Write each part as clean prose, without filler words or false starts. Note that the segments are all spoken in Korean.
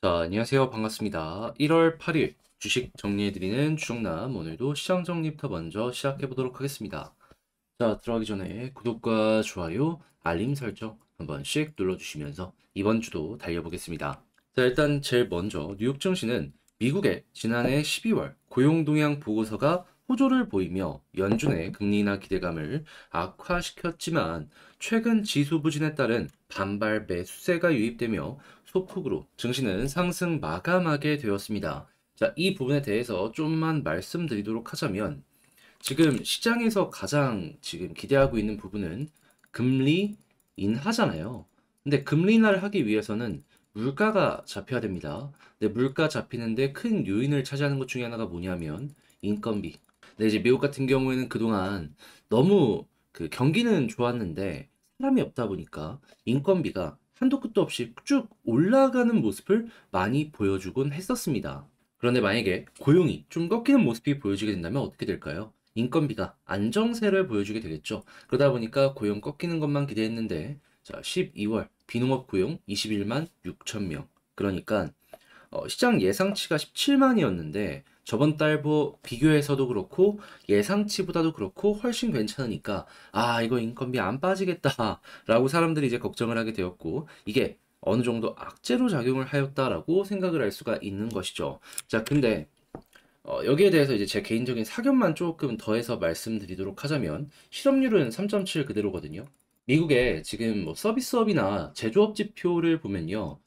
자, 안녕하세요. 반갑습니다. 1월 8일 주식 정리해드리는 주정남. 오늘도 시장 정리부터 먼저 시작해보도록 하겠습니다. 자, 들어가기 전에 구독과 좋아요, 알림 설정 한 번씩 눌러주시면서 이번 주도 달려보겠습니다. 자, 일단 제일 먼저 뉴욕 증시는 미국의 지난해 12월 고용 동향 보고서가 호조를 보이며 연준의 금리 인하 기대감을 악화시켰지만 최근 지수 부진에 따른 반발 매수세가 유입되며 소폭으로 증시는 상승 마감하게 되었습니다. 자, 이 부분에 대해서 좀만 말씀드리도록 하자면 지금 시장에서 가장 지금 기대하고 있는 부분은 금리 인하잖아요. 근데 금리 인하를 하기 위해서는 물가가 잡혀야 됩니다. 근데 물가 잡히는데 큰 요인을 차지하는 것 중에 하나가 뭐냐면 인건비. 근데 이제 미국 같은 경우에는 그동안 너무 그 경기는 좋았는데 사람이 없다 보니까 인건비가 한도 끝도 없이 쭉 올라가는 모습을 많이 보여주곤 했었습니다. 그런데 만약에 고용이 좀 꺾이는 모습이 보여지게 된다면 어떻게 될까요? 인건비가 안정세를 보여주게 되겠죠. 그러다 보니까 고용 꺾이는 것만 기대했는데, 자, 12월 비농업 고용 21만 6천 명. 그러니까 시장 예상치가 17만이었는데 저번 달보 비교해서도 그렇고 예상치보다도 그렇고 훨씬 괜찮으니까 이거 인건비 안 빠지겠다라고 사람들이 이제 걱정을 하게 되었고 이게 어느 정도 악재로 작용을 하였다라고 생각을 할 수가 있는 것이죠. 자, 근데 여기에 대해서 이제 제 개인적인 사견만 조금 더해서 말씀드리도록 하자면 실업률은 3.7 그대로거든요. 미국의 지금 뭐 서비스업이나 제조업 지표를 보면요.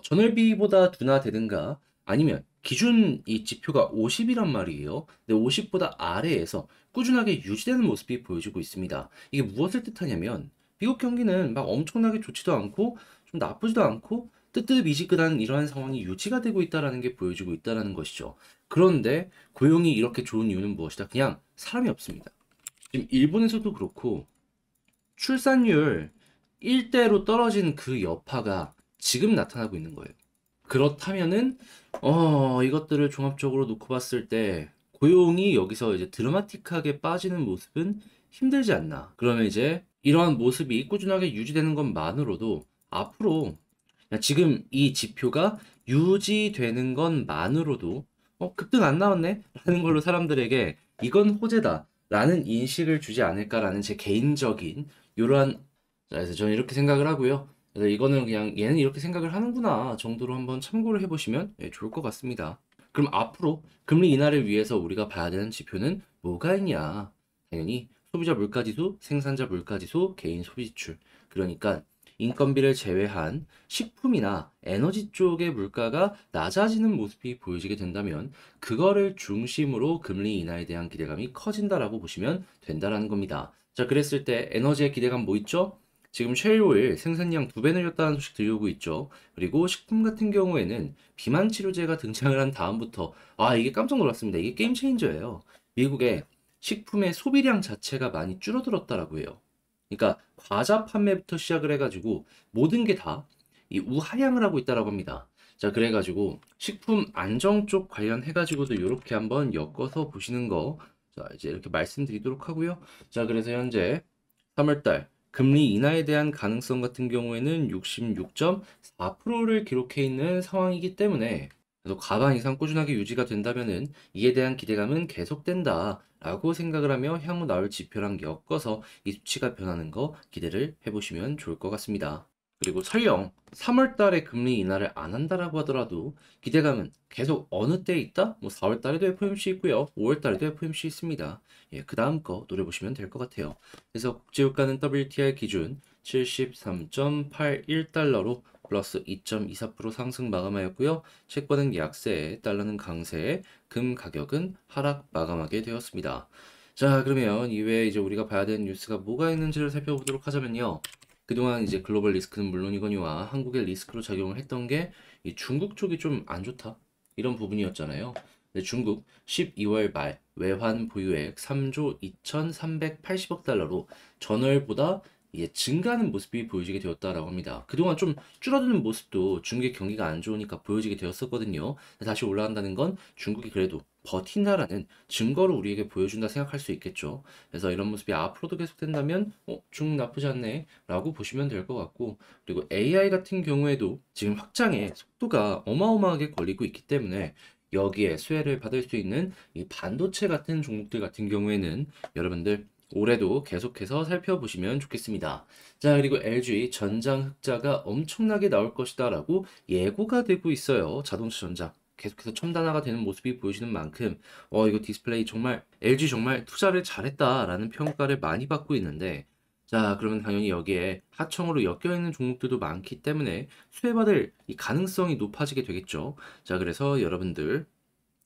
전월비보다 둔화되든가 아니면 기준 이 지표가 50이란 말이에요. 근데 50보다 아래에서 꾸준하게 유지되는 모습이 보여지고 있습니다. 이게 무엇을 뜻하냐면 미국 경기는 막 엄청나게 좋지도 않고 좀 나쁘지도 않고 뜨뜻미지근한 이러한 상황이 유지가 되고 있다라는 게 보여지고 있다라는 것이죠. 그런데 고용이 이렇게 좋은 이유는 무엇이다? 그냥 사람이 없습니다. 지금 일본에서도 그렇고 출산율 1대로 떨어진 그 여파가 지금 나타나고 있는 거예요. 그렇다면은 이것들을 종합적으로 놓고 봤을 때 고용이 여기서 이제 드라마틱하게 빠지는 모습은 힘들지 않나. 그러면 이제 이러한 모습이 꾸준하게 유지되는 것만으로도 앞으로 그냥 지금 이 지표가 유지되는 것만으로도 급등 안 나왔네? 라는 걸로 사람들에게 이건 호재다. 라는 인식을 주지 않을까라는 제 개인적인 이러한 그래서 저는 이렇게 생각을 하고요. 그래서 이거는 그냥 얘는 이렇게 생각을 하는구나 정도로 한번 참고를 해보시면 좋을 것 같습니다. 그럼 앞으로 금리 인하를 위해서 우리가 봐야 되는 지표는 뭐가 있냐? 당연히 소비자 물가지수, 생산자 물가지수, 개인 소비지출. 그러니까 인건비를 제외한 식품이나 에너지 쪽의 물가가 낮아지는 모습이 보여지게 된다면 그거를 중심으로 금리 인하에 대한 기대감이 커진다라고 보시면 된다라는 겁니다. 자, 그랬을 때 에너지의 기대감 뭐 있죠? 지금 셰일 오일 생산량 2배 늘렸다는 소식 들려오고 있죠. 그리고 식품 같은 경우에는 비만 치료제가 등장을 한 다음부터 이게 깜짝 놀랐습니다. 이게 게임 체인저예요. 미국의 식품의 소비량 자체가 많이 줄어들었다라고 해요. 그러니까 과자 판매부터 시작을 해가지고 모든 게 다 이 우하향을 하고 있다라고 합니다. 자, 그래가지고 식품 안정 쪽 관련해가지고도 이렇게 한번 엮어서 보시는 거, 자, 이제 이렇게 말씀드리도록 하고요. 자, 그래서 현재 3월달 금리 인하에 대한 가능성 같은 경우에는 66.4%를 기록해 있는 상황이기 때문에 그래서 과반 이상 꾸준하게 유지가 된다면은 이에 대한 기대감은 계속된다라고 생각을 하며 향후 나올 지표랑 엮어서 이 수치가 변하는 거 기대를 해보시면 좋을 것 같습니다. 그리고 설령 3월 달에 금리 인하를 안 한다라고 하더라도 기대감은 계속 어느 때에 있다? 뭐 4월 달에도 FOMC 있고요. 5월 달에도 FOMC 있습니다. 그 다음 거 노려보시면 될 것 같아요. 그래서 국제유가는 WTI 기준 73.81달러로 플러스 2.24% 상승 마감하였고요. 채권은 약세, 달러는 강세, 금 가격은 하락 마감하게 되었습니다. 자, 그러면 이외에 이제 우리가 봐야 되는 뉴스가 뭐가 있는지를 살펴보도록 하자면요. 그동안 이제 글로벌 리스크는 물론이거니와 한국의 리스크로 작용을 했던 게 이 중국 쪽이 좀 안 좋다. 이런 부분이었잖아요. 근데 중국 12월 말 외환 보유액 3조 2,380억 달러로 전월보다 이게 증가하는 모습이 보여지게 되었다라고 합니다. 그동안 좀 줄어드는 모습도 중국의 경기가 안 좋으니까 보여지게 되었었거든요. 다시 올라간다는 건 중국이 그래도 버틴다라는 증거를 우리에게 보여준다 생각할 수 있겠죠. 그래서 이런 모습이 앞으로도 계속된다면 중국 나쁘지 않네 라고 보시면 될 것 같고, 그리고 AI 같은 경우에도 지금 확장의 속도가 어마어마하게 걸리고 있기 때문에 여기에 수혜를 받을 수 있는 이 반도체 같은 종목들 같은 경우에는 여러분들 올해도 계속해서 살펴보시면 좋겠습니다. 자, 그리고 LG 전장 흑자가 엄청나게 나올 것이다 라고 예고가 되고 있어요. 자동차 전장. 계속해서 첨단화가 되는 모습이 보여지는 만큼 이거 디스플레이 정말 LG 정말 투자를 잘했다라는 평가를 많이 받고 있는데, 자, 그러면 당연히 여기에 하청으로 엮여 있는 종목들도 많기 때문에 수혜받을 이 가능성이 높아지게 되겠죠. 자, 그래서 여러분들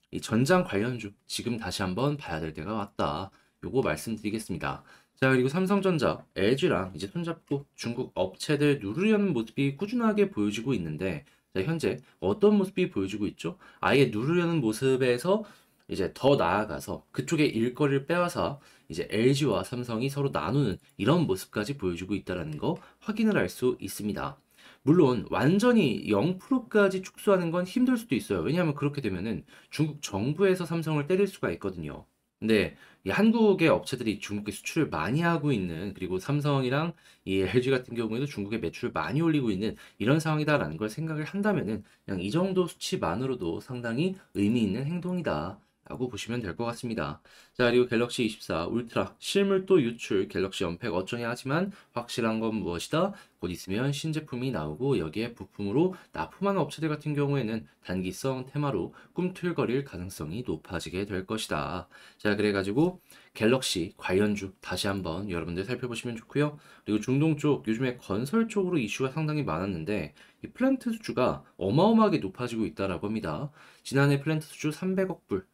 이 전장 관련주 지금 다시 한번 봐야 될 때가 왔다. 요거 말씀드리겠습니다. 자, 그리고 삼성전자, LG랑 이제 손잡고 중국 업체들 누르려는 모습이 꾸준하게 보여지고 있는데, 자, 현재 어떤 모습이 보여지고 있죠? 아예 누르려는 모습에서 이제 더 나아가서 그쪽의 일거리를 빼와서 이제 LG와 삼성이 서로 나누는 이런 모습까지 보여주고 있다는 거 확인을 할 수 있습니다. 물론 완전히 0%까지 축소하는 건 힘들 수도 있어요. 왜냐하면 그렇게 되면은 중국 정부에서 삼성을 때릴 수가 있거든요. 근데 이 한국의 업체들이 중국에 수출을 많이 하고 있는, 그리고 삼성이랑 이 LG 같은 경우에도 중국에 매출을 많이 올리고 있는 이런 상황이다라는 걸 생각을 한다면은 그냥 이 정도 수치만으로도 상당히 의미 있는 행동이다 라고 보시면 될 것 같습니다. 자, 그리고 갤럭시 24 울트라 실물도 유출 갤럭시 언팩 어쩌냐 하지만 확실한 건 무엇이다? 곧 있으면 신제품이 나오고 여기에 부품으로 납품하는 업체들 같은 경우에는 단기성 테마로 꿈틀거릴 가능성이 높아지게 될 것이다. 자, 그래가지고 갤럭시 관련주 다시 한번 여러분들 살펴보시면 좋고요. 그리고 중동 쪽 요즘에 건설 쪽으로 이슈가 상당히 많았는데 이 플랜트 수주가 어마어마하게 높아지고 있다라고 합니다. 지난해 플랜트 수주 300억 불,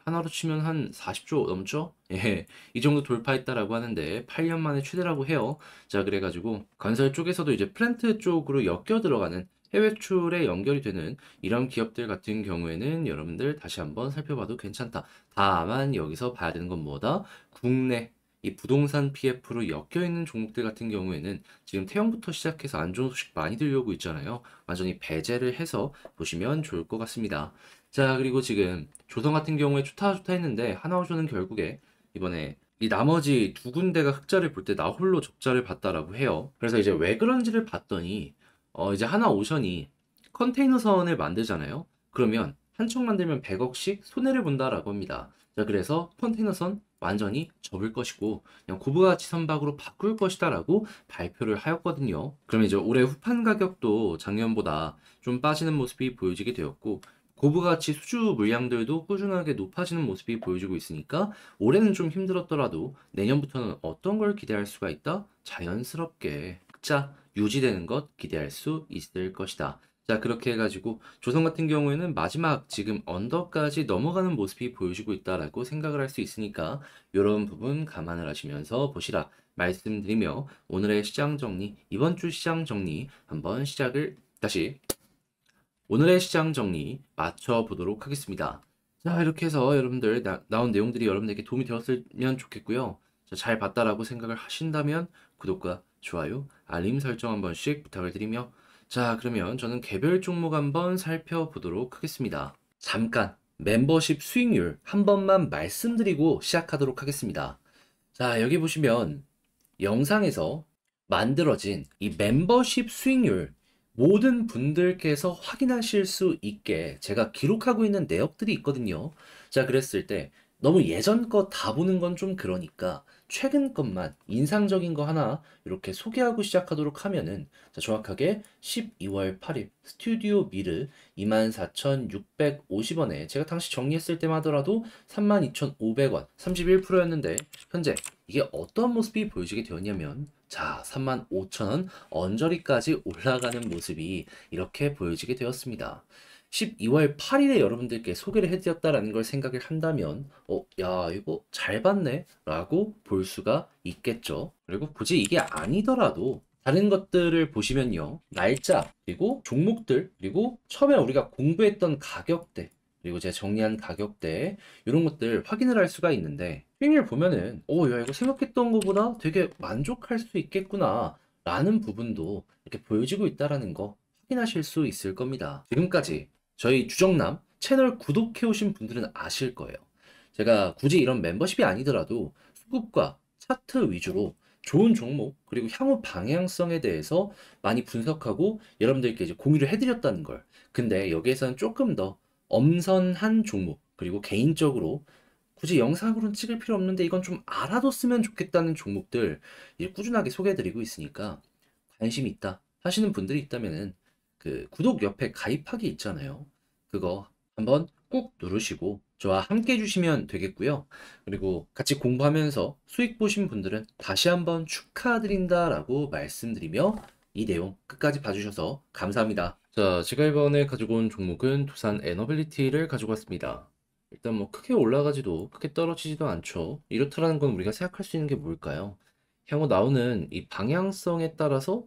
하나로 치면 한 40조 넘죠? 예, 이 정도 돌파했다라고 하는데 8년 만에 최대라고 해요. 자, 그래가지고 건설 쪽에서도 이제 플랜트 쪽으로 엮여 들어가는 해외 출에 연결이 되는 이런 기업들 같은 경우에는 여러분들 다시 한번 살펴봐도 괜찮다. 다만 여기서 봐야 되는 건 뭐다? 국내 이 부동산 PF로 엮여 있는 종목들 같은 경우에는 지금 태형부터 시작해서 안 좋은 소식 많이 들려오고 있잖아요. 완전히 배제를 해서 보시면 좋을 것 같습니다. 자, 그리고 지금 조선 같은 경우에 좋다 좋다 했는데 하나오션은 결국에 이번에 이 나머지 두 군데가 흑자를 볼 때 나 홀로 적자를 봤다라고 해요. 그래서 이제 왜 그런지를 봤더니 이제 하나오션이 컨테이너선을 만들잖아요. 그러면 한 척 만들면 100억씩 손해를 본다라고 합니다. 자, 그래서 컨테이너선 완전히 접을 것이고 그냥 고부가치 선박으로 바꿀 것이다라고 발표를 하였거든요. 그러면 이제 올해 후판 가격도 작년보다 좀 빠지는 모습이 보여지게 되었고, 고부가치 수주 물량들도 꾸준하게 높아지는 모습이 보여지고 있으니까 올해는 좀 힘들었더라도 내년부터는 어떤 걸 기대할 수가 있다? 자연스럽게 흑자 유지되는 것 기대할 수 있을 것이다. 자, 그렇게 해가지고 조선 같은 경우에는 마지막 지금 언더까지 넘어가는 모습이 보여지고 있다라고 생각을 할 수 있으니까 이런 부분 감안을 하시면서 보시라 말씀드리며, 오늘의 시장 정리, 이번 주 시장 정리 한번 시작을 다시 오늘의 시장 정리 맞춰보도록 하겠습니다. 자, 이렇게 해서 여러분들 나온 내용들이 여러분들에게 도움이 되었으면 좋겠고요. 자, 잘 봤다라고 생각을 하신다면 구독과 좋아요, 알림 설정 한 번씩 부탁을 드리며, 자, 그러면 저는 개별 종목 한번 살펴보도록 하겠습니다. 잠깐 멤버십 수익률 한 번만 말씀드리고 시작하도록 하겠습니다. 자, 여기 보시면 영상에서 만들어진 이 멤버십 수익률 모든 분들께서 확인하실 수 있게 제가 기록하고 있는 내역들이 있거든요. 자, 그랬을 때 너무 예전 거 다 보는 건 좀 그러니까 최근 것만 인상적인 거 하나 이렇게 소개하고 시작하도록 하면은, 자, 정확하게 12월 8일 스튜디오 미르 24,650원에 제가 당시 정리했을 때만 하더라도 32,500원 31%였는데 현재 이게 어떤 모습이 보여지게 되었냐면, 자, 35,000원 언저리까지 올라가는 모습이 이렇게 보여지게 되었습니다. 12월 8일에 여러분들께 소개를 해드렸다라는 걸 생각을 한다면 야, 이거 잘 봤네 라고 볼 수가 있겠죠. 그리고 굳이 이게 아니더라도 다른 것들을 보시면요, 날짜 그리고 종목들 그리고 처음에 우리가 공부했던 가격대 그리고 제가 정리한 가격대 이런 것들 확인을 할 수가 있는데 수익률 보면은 야 이거 생각했던 것보다 되게 만족할 수 있겠구나 라는 부분도 이렇게 보여지고 있다라는 거 확인하실 수 있을 겁니다. 지금까지 저희 주정남 채널 구독해 오신 분들은 아실 거예요. 제가 굳이 이런 멤버십이 아니더라도 수급과 차트 위주로 좋은 종목 그리고 향후 방향성에 대해서 많이 분석하고 여러분들께 이제 공유를 해드렸다는 걸. 근데 여기에서는 조금 더 엄선한 종목 그리고 개인적으로 굳이 영상으로는 찍을 필요 없는데 이건 좀 알아뒀으면 좋겠다는 종목들 이제 꾸준하게 소개해드리고 있으니까 관심 있다 하시는 분들이 있다면은 그 구독 옆에 가입하기 있잖아요. 그거 한번 꾹 누르시고 저와 함께 해주시면 되겠고요. 그리고 같이 공부하면서 수익 보신 분들은 다시 한번 축하드린다라고 말씀드리며 이 내용 끝까지 봐주셔서 감사합니다. 자, 제가 이번에 가지고 온 종목은 두산 에너빌리티를 가지고 왔습니다. 일단 뭐 크게 올라가지도 크게 떨어지지도 않죠. 이렇다라는 건 우리가 생각할 수 있는 게 뭘까요? 향후 나오는 이 방향성에 따라서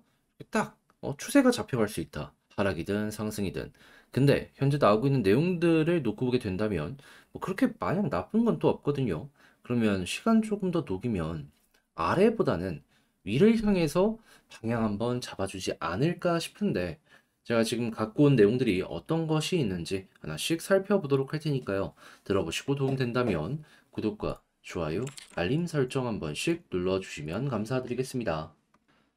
딱 추세가 잡혀갈 수 있다. 하락이든 상승이든. 근데 현재 나오고 있는 내용들을 놓고 보게 된다면 뭐 그렇게 마냥 나쁜 건 또 없거든요. 그러면 시간 조금 더 녹이면 아래보다는 위를 향해서 방향 한번 잡아주지 않을까 싶은데 제가 지금 갖고 온 내용들이 어떤 것이 있는지 하나씩 살펴보도록 할 테니까요. 들어보시고 도움된다면 구독과 좋아요, 알림 설정 한 번씩 눌러주시면 감사드리겠습니다.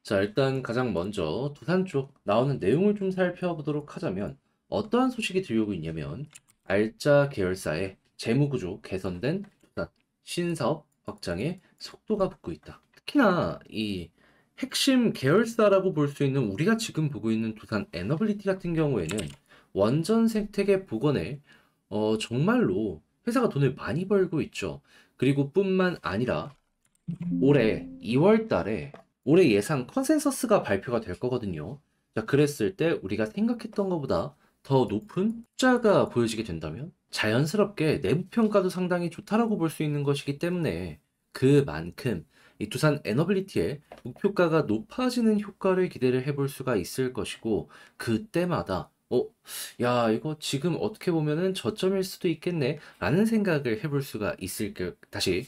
자, 일단 가장 먼저 두산 쪽 나오는 내용을 좀 살펴보도록 하자면 어떠한 소식이 들려오고 있냐면 알짜 계열사의 재무구조 개선된 두산 신사업 확장에 속도가 붙고 있다. 특히나 이 핵심 계열사라고 볼 수 있는 우리가 지금 보고 있는 두산 에너빌리티 같은 경우에는 원전 생태계 복원에 정말로 회사가 돈을 많이 벌고 있죠. 그리고 뿐만 아니라 올해 2월 달에 올해 예상 컨센서스가 발표가 될 거거든요. 자, 그랬을 때 우리가 생각했던 것보다 더 높은 숫자가 보여지게 된다면 자연스럽게 내부 평가도 상당히 좋다라고 볼 수 있는 것이기 때문에 그만큼 이 두산 에너빌리티의 목표가가 높아지는 효과를 기대를 해볼 수가 있을 것이고 그때마다 야, 이거 지금 어떻게 보면은 저점일 수도 있겠네 라는 생각을 해볼 수가 있을 다시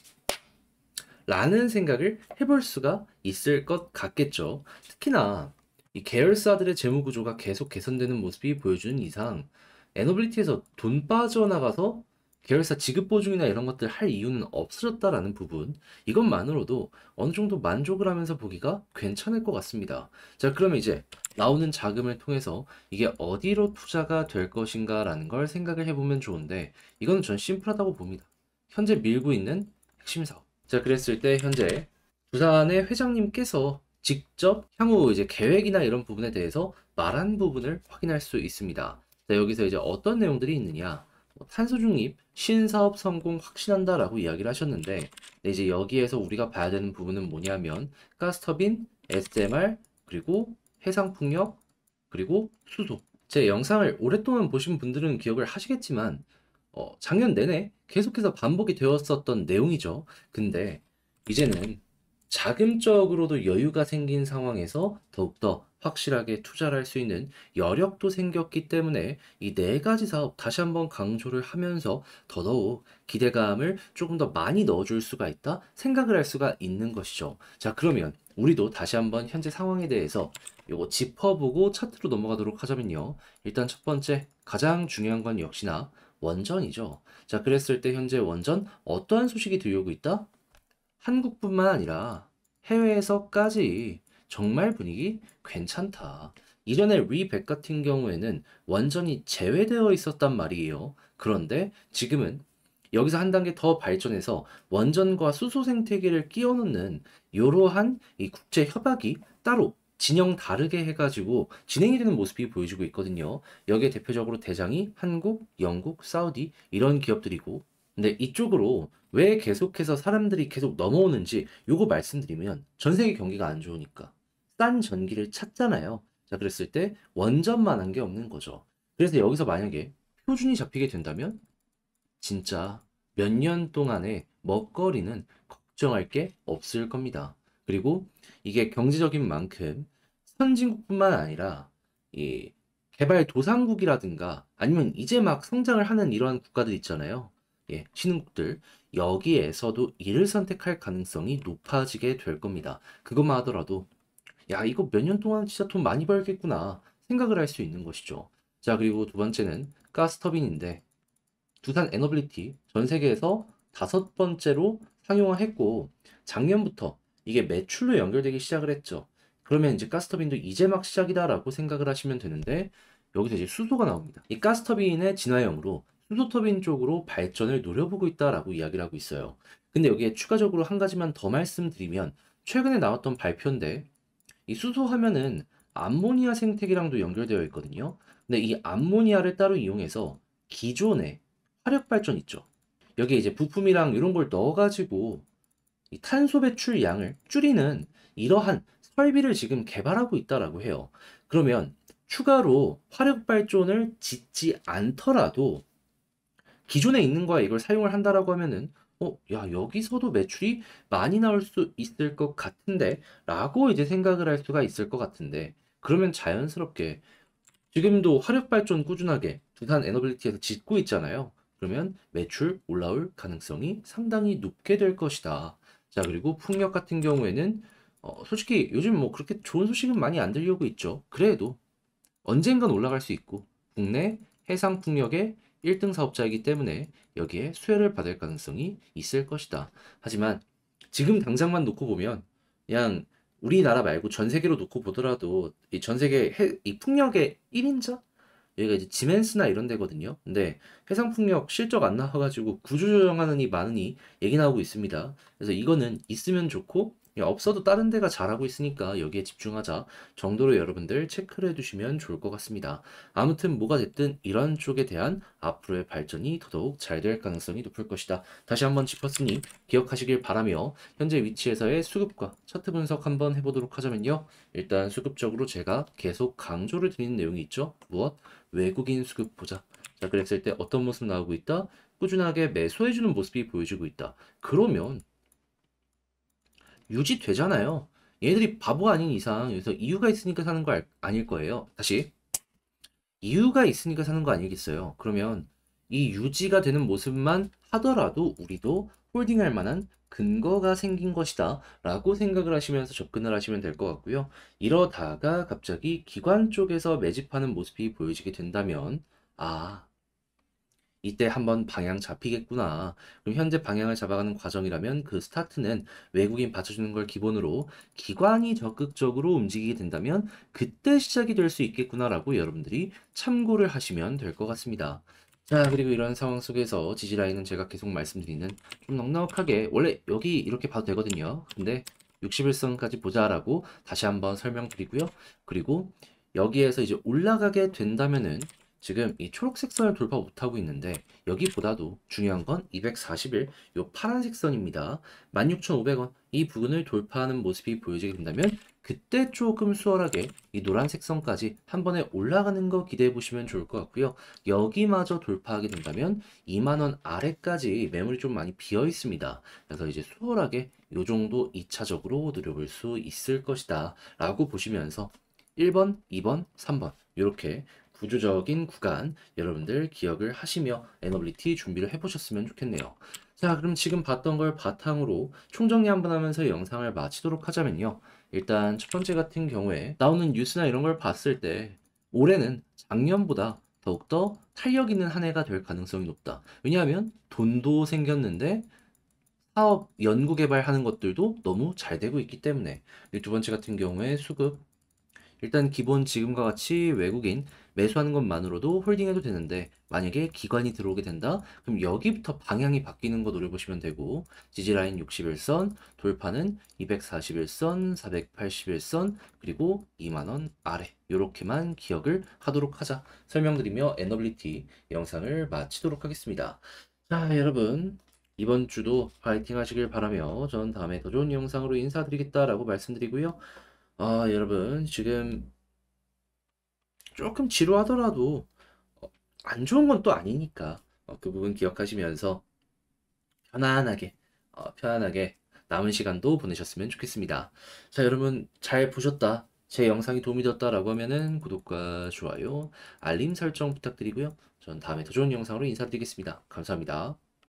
라는 생각을 해볼 수가 있을 것 같겠죠. 특히나 이 계열사들의 재무 구조가 계속 개선되는 모습이 보여주는 이상 에너빌리티에서 돈 빠져나가서 계열사 지급 보증이나 이런 것들 할 이유는 없어졌다라는 부분 이것만으로도 어느 정도 만족을 하면서 보기가 괜찮을 것 같습니다. 자, 그러면 이제 나오는 자금을 통해서 이게 어디로 투자가 될 것인가라는 걸 생각을 해보면 좋은데 이거는 전 심플하다고 봅니다. 현재 밀고 있는 핵심 사업. 자, 그랬을 때 현재 두산의 회장님께서 직접 향후 이제 계획이나 이런 부분에 대해서 말한 부분을 확인할 수 있습니다. 자, 여기서 이제 어떤 내용들이 있느냐? 탄소 중립 신사업 성공 확신한다라고 이야기를 하셨는데 이제 여기에서 우리가 봐야 되는 부분은 뭐냐면 가스터빈, SMR, 그리고 해상풍력, 그리고 수소. 제 영상을 오랫동안 보신 분들은 기억을 하시겠지만 작년 내내 계속해서 반복이 되었었던 내용이죠. 근데 이제는 자금적으로도 여유가 생긴 상황에서 더욱더 확실하게 투자를 할 수 있는 여력도 생겼기 때문에 이 네 가지 사업 다시 한번 강조를 하면서 더더욱 기대감을 조금 더 많이 넣어줄 수가 있다 생각을 할 수가 있는 것이죠. 자, 그러면 우리도 다시 한번 현재 상황에 대해서 요거 짚어보고 차트로 넘어가도록 하자면요. 일단 첫 번째 가장 중요한 건 역시나 원전이죠. 자, 그랬을 때 현재 원전 어떠한 소식이 들려오고 있다? 한국뿐만 아니라 해외에서까지 정말 분위기 괜찮다. 이전에 리백 같은 경우에는 원전이 제외되어 있었단 말이에요. 그런데 지금은 여기서 한 단계 더 발전해서 원전과 수소 생태계를 끼워 넣는 이러한 이 국제 협약이 따로 진영 다르게 해가지고 진행이 되는 모습이 보여지고 있거든요. 여기에 대표적으로 대장이 한국, 영국, 사우디 이런 기업들이고 근데 이쪽으로 왜 계속해서 사람들이 계속 넘어오는지 요거 말씀드리면 전 세계 경기가 안 좋으니까 싼 전기를 찾잖아요. 자, 그랬을 때 원전만 한 게 없는 거죠. 그래서 여기서 만약에 표준이 잡히게 된다면 진짜 몇 년 동안의 먹거리는 걱정할 게 없을 겁니다. 그리고 이게 경제적인 만큼 선진국뿐만 아니라 이 개발도상국이라든가 아니면 이제 막 성장을 하는 이러한 국가들 있잖아요. 예, 신흥국들. 여기에서도 이를 선택할 가능성이 높아지게 될 겁니다. 그것만 하더라도 야, 이거 몇 년 동안 진짜 돈 많이 벌겠구나 생각을 할 수 있는 것이죠. 자, 그리고 두 번째는 가스터빈인데 두산 에너빌리티 전 세계에서 다섯 번째로 상용화했고 작년부터 이게 매출로 연결되기 시작을 했죠. 그러면 이제 가스터빈도 이제 막 시작이다라고 생각을 하시면 되는데 여기서 이제 수소가 나옵니다. 이 가스터빈의 진화형으로 수소터빈 쪽으로 발전을 노려보고 있다라고 이야기를 하고 있어요. 근데 여기에 추가적으로 한 가지만 더 말씀드리면 최근에 나왔던 발표인데 이 수소하면은 암모니아 생태계랑도 연결되어 있거든요. 근데 이 암모니아를 따로 이용해서 기존의 화력 발전 있죠. 여기에 이제 부품이랑 이런 걸 넣어가지고 이 탄소 배출 양을 줄이는 이러한 설비를 지금 개발하고 있다라고 해요. 그러면 추가로 화력 발전을 짓지 않더라도 기존에 있는 거에 이걸 사용을 한다라고 하면은 야, 여기서도 매출이 많이 나올 수 있을 것 같은데 라고 이제 생각을 할 수가 있을 것 같은데 그러면 자연스럽게 지금도 화력 발전 꾸준하게 두산 에너빌리티에서 짓고 있잖아요. 그러면 매출 올라올 가능성이 상당히 높게 될 것이다. 자, 그리고 풍력 같은 경우에는 솔직히 요즘 뭐 그렇게 좋은 소식은 많이 안 들려오고 있죠. 그래도 언젠간 올라갈 수 있고 국내 해상 풍력의 1등 사업자이기 때문에 여기에 수혜를 받을 가능성이 있을 것이다. 하지만 지금 당장만 놓고 보면 그냥 우리나라 말고 전 세계로 놓고 보더라도 이 전 세계 이 풍력의 1인자? 여기가 이제 지멘스나 이런 데거든요. 근데 해상풍력 실적 안 나와가지고 구조조정하느니 마느니 얘기 나오고 있습니다. 그래서 이거는 있으면 좋고 없어도 다른 데가 잘하고 있으니까 여기에 집중하자 정도로 여러분들 체크를 해두시면 좋을 것 같습니다. 아무튼 뭐가 됐든 이런 쪽에 대한 앞으로의 발전이 더더욱 잘 될 가능성이 높을 것이다. 다시 한번 짚었으니 기억하시길 바라며 현재 위치에서의 수급과 차트 분석 한번 해보도록 하자면요. 일단 수급적으로 제가 계속 강조를 드리는 내용이 있죠. 무엇? 외국인 수급 보자. 자, 그랬을 때 어떤 모습 나오고 있다? 꾸준하게 매수해주는 모습이 보여지고 있다. 그러면 유지되잖아요. 얘들이 바보 아닌 이상 여기서 이유가 있으니까 사는 거 아닐 거예요. 다시 이유가 있으니까 사는 거 아니겠어요? 그러면 이 유지가 되는 모습만 하더라도 우리도 홀딩할 만한 근거가 생긴 것이다 라고 생각을 하시면서 접근을 하시면 될 것 같고요. 이러다가 갑자기 기관 쪽에서 매집하는 모습이 보여지게 된다면 아, 이때 한번 방향 잡히겠구나. 그럼 현재 방향을 잡아가는 과정이라면 그 스타트는 외국인 받쳐주는 걸 기본으로 기관이 적극적으로 움직이게 된다면 그때 시작이 될 수 있겠구나라고 여러분들이 참고를 하시면 될 것 같습니다. 자, 그리고 이런 상황 속에서 지지라인은 제가 계속 말씀드리는 좀 넉넉하게 원래 여기 이렇게 봐도 되거든요. 근데 61선까지 보자라고 다시 한번 설명드리고요. 그리고 여기에서 이제 올라가게 된다면은 지금 이 초록색 선을 돌파 못하고 있는데 여기보다도 중요한 건 241, 요 파란색 선입니다. 16,500원 이 부분을 돌파하는 모습이 보여지게 된다면 그때 조금 수월하게 이 노란색 선까지 한 번에 올라가는 거 기대해 보시면 좋을 것 같고요. 여기마저 돌파하게 된다면 2만원 아래까지 매물이 좀 많이 비어 있습니다. 그래서 이제 수월하게 요 정도 2차적으로 노려볼 수 있을 것이다 라고 보시면서 1번, 2번, 3번 이렇게 구조적인 구간 여러분들 기억을 하시며 에너빌리티 준비를 해보셨으면 좋겠네요. 자, 그럼 지금 봤던 걸 바탕으로 총정리 한번 하면서 영상을 마치도록 하자면요. 일단 첫 번째 같은 경우에 나오는 뉴스나 이런 걸 봤을 때 올해는 작년보다 더욱더 탄력 있는 한 해가 될 가능성이 높다. 왜냐하면 돈도 생겼는데 사업 연구 개발하는 것들도 너무 잘 되고 있기 때문에. 두 번째 같은 경우에 수급 일단 기본 지금과 같이 외국인 매수하는 것만으로도 홀딩해도 되는데 만약에 기관이 들어오게 된다? 그럼 여기부터 방향이 바뀌는 거 노려보시면 되고 지지라인 61선, 돌파는 241선, 481선, 그리고 2만원 아래 이렇게만 기억을 하도록 하자 설명드리며 에너빌리티 영상을 마치도록 하겠습니다. 자, 여러분 이번 주도 파이팅 하시길 바라며 전 다음에 더 좋은 영상으로 인사드리겠다라고 말씀드리고요. 여러분, 지금 조금 지루하더라도 안 좋은 건 또 아니니까 그 부분 기억하시면서 편안하게 남은 시간도 보내셨으면 좋겠습니다. 자, 여러분 잘 보셨다. 제 영상이 도움이 되었다라고 하면은 구독과 좋아요, 알림 설정 부탁드리고요. 전 다음에 더 좋은 영상으로 인사드리겠습니다. 감사합니다.